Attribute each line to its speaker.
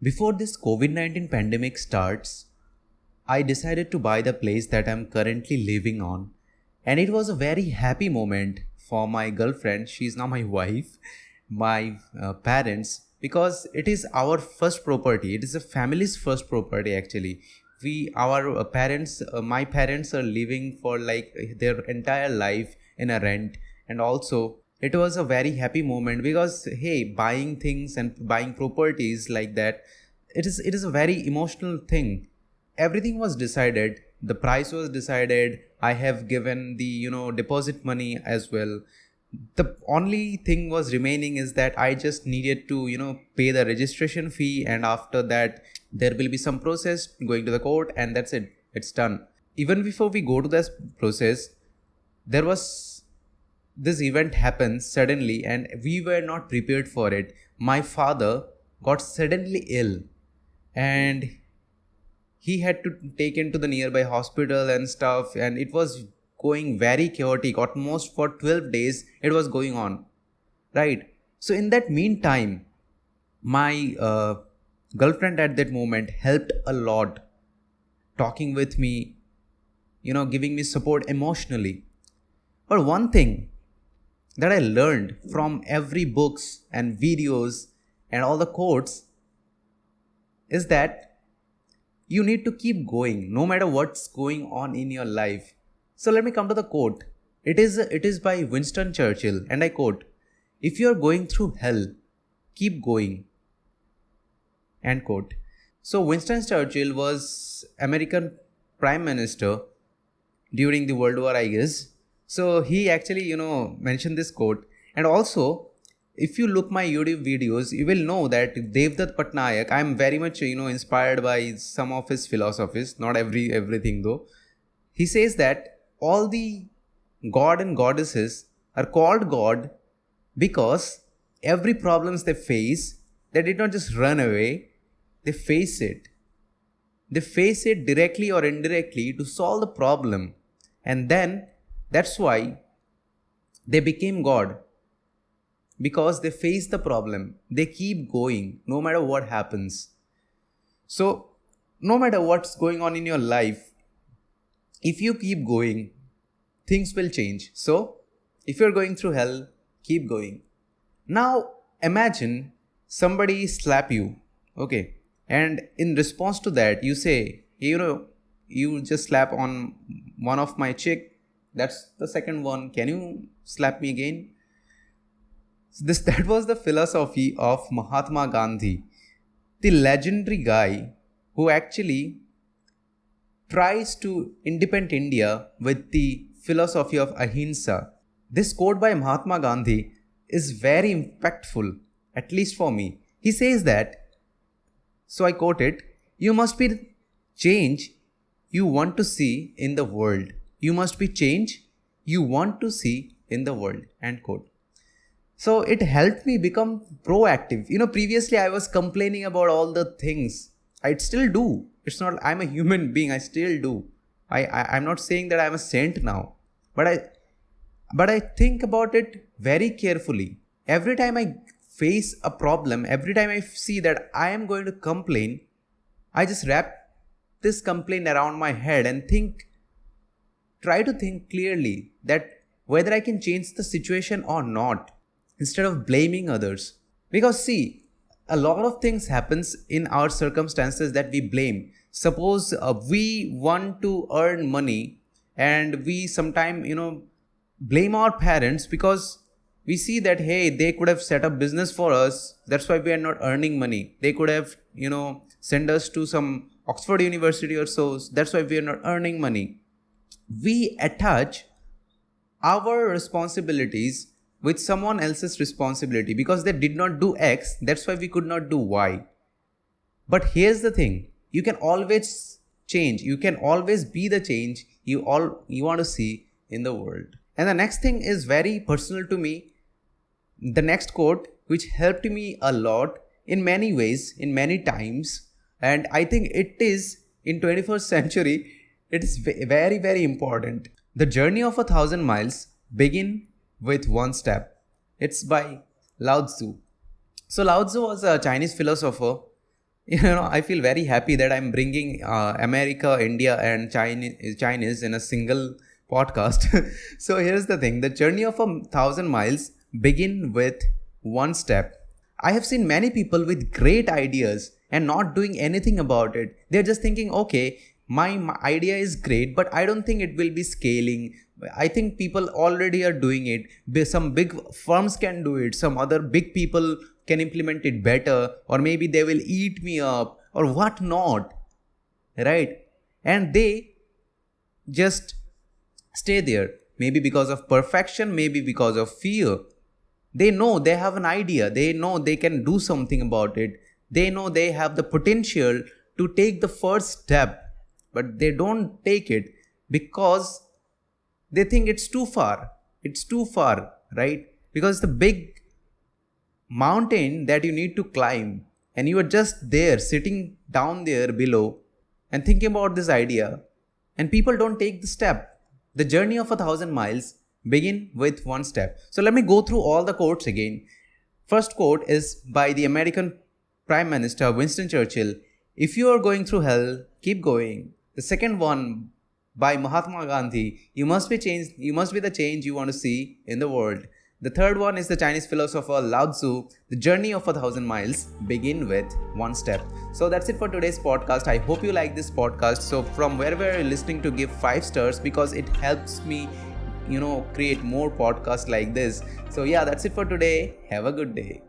Speaker 1: Before this COVID-19 pandemic starts, I decided to buy the place that I'm currently living on. And it was a very happy moment for my girlfriend. She's now my wife, my parents, because it is our first property. It is a family's first property actually. Our parents, my parents are living for like their entire life in a rent. And also, it was a very happy moment because, hey, buying things and buying properties like that, it is a very emotional thing. Everything was decided, the price was decided, I have given the deposit money as well. The only thing was remaining is that I just needed to pay the registration fee, and after that there will be some process going to the court, and that's it, it's done. Even before we go to this process, there was this event happens suddenly and we were not prepared for it. My father got suddenly ill, and he had to take into the nearby hospital and stuff, and it was going very chaotic. Almost for 12 days it was going on, right? So in that meantime, my girlfriend at that moment helped a lot, talking with me, giving me support emotionally. But one thing that I learned from every books and videos and all the quotes is that you need to keep going no matter what's going on in your life. So let me come to the quote. It is by Winston Churchill, and I quote, "If you are going through hell, keep going." End quote. So Winston Churchill was American Prime Minister during the World War, I guess. So he actually, mentioned this quote. And also, if you look my YouTube videos, you will know that Devdutt Patnaik, I am very much, inspired by some of his philosophies, not everything though. He says that all the god and goddesses are called God because every problems they face, they did not just run away, they face it. They face it directly or indirectly to solve the problem. And then that's why they became God. Because they face the problem, they keep going no matter what happens. So, no matter what's going on in your life, if you keep going, things will change. So, if you're going through hell, keep going. Now, imagine somebody slap you, okay? And in response to that, you say, you just slap on one of my cheek. That's the second one. Can you slap me again? That was the philosophy of Mahatma Gandhi, the legendary guy who actually tries to independent India with the philosophy of ahimsa. This quote by Mahatma Gandhi is very impactful, at least for me. He says that, so I quote it, "You must be the change you want to see in the world. You must be change you want to see in the world." End quote. So it helped me become proactive. Previously I was complaining about all the things. I still do. It's not, I'm a human being. I still do. I'm not saying that I'm a saint now. But I think about it very carefully. Every time I face a problem, every time I see that I am going to complain, I just wrap this complaint around my head and try to think clearly that whether I can change the situation or not, instead of blaming others. Because see, a lot of things happens in our circumstances that we blame. Suppose we want to earn money and we sometime blame our parents because we see that, hey, they could have set up business for us, that's why we are not earning money. They could have send us to some Oxford University or so, that's why we are not earning money. We attach our responsibilities with someone else's responsibility because they did not do X, that's why we could not do Y. But here's the thing, you can always change, you can always be the change you want to see in the world. And the next thing is very personal to me. The next quote, which helped me a lot in many ways, in many times, and I think it is in 21st century, it is very, very important. The journey of 1,000 miles begin with one step. It's by Lao Tzu. So Lao Tzu was a Chinese philosopher I feel very happy that I'm bringing America, India, and Chinese in a single podcast. So here's the thing: the journey of 1,000 miles begin with one step. I have seen many people with great ideas and not doing anything about it. They're just thinking, okay, my idea is great, but I don't think it will be scaling. I think people already are doing it. Some big firms can do it. Some other big people can implement it better, or maybe they will eat me up, or what not, right? And they just stay there. Maybe because of perfection, maybe because of fear. They know they have an idea. They know they can do something about it. They know they have the potential to take the first step, but they don't take it because they think it's too far. It's too far, right? Because the big mountain that you need to climb, and you are just there, sitting down there below and thinking about this idea, and people don't take the step. The journey of 1,000 miles begin with one step. So let me go through all the quotes again. First quote is by the American Prime Minister Winston Churchill: "If you are going through hell, keep going." The second one by Mahatma Gandhi: "You must be changed. You must be the change you want to see in the world." The third one is the Chinese philosopher Lao Tzu: "The journey of 1,000 miles begin with one step." So that's it for today's podcast. I hope you like this podcast. So from wherever you're listening to, give 5 stars because it helps me, create more podcasts like this. So yeah, that's it for today. Have a good day.